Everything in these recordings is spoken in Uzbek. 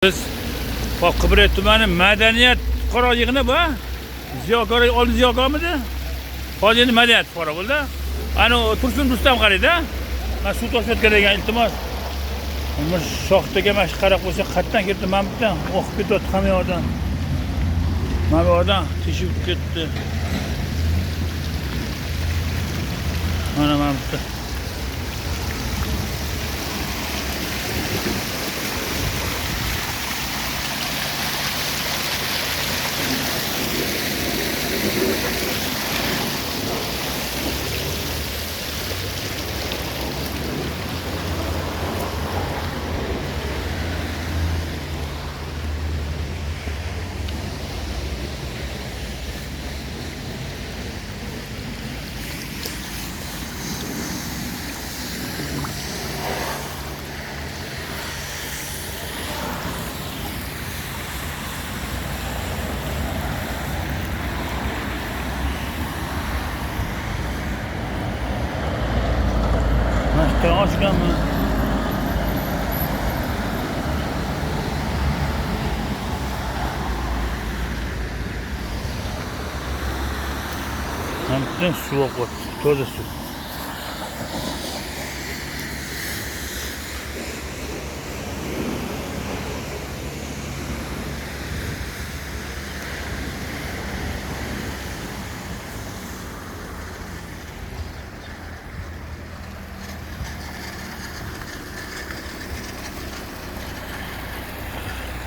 Biz Qibray tumani madaniyat fuqaro yig'ini bu. Ziyokor oldin ziyokormidi? Hozir endi madaniyat fuqaro bo'ldi. Ana Tursun Rustam qaraydi. Men suv toshlatgan ekan iltimos. Mana shoxtaga mana shu qarab qo'ysa qatdan ketdi, men bilan o'qib ketyapti hamma yoqdan. Mana bu odam teshib ketdi. Mana bu. Açıklam mı? Hem su var, toza su.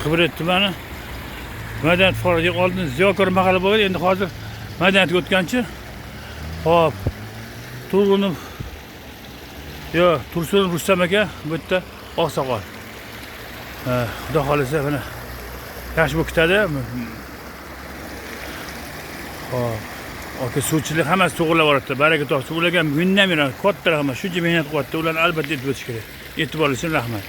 Qibray tumani madaniyat fuqarosi oldin ziyokor mahalla bo'lgan, endi hozir madaniyatga o'tganchi. Hop. Turg'unov Tursun Rustam aka bu yerda oqsoqol. Xudo xolisa mana yaxshi bo'lib ketadi. Hop. Aka suvchilar hammasi to'g'rilab yuboradi. Baraka topsin. Ularga minnam beradi. Kattalar hamma shuncha mehnat qilyapti. Ularni albatta yetib o'tish kerak. E'tiborli uchun rahmat.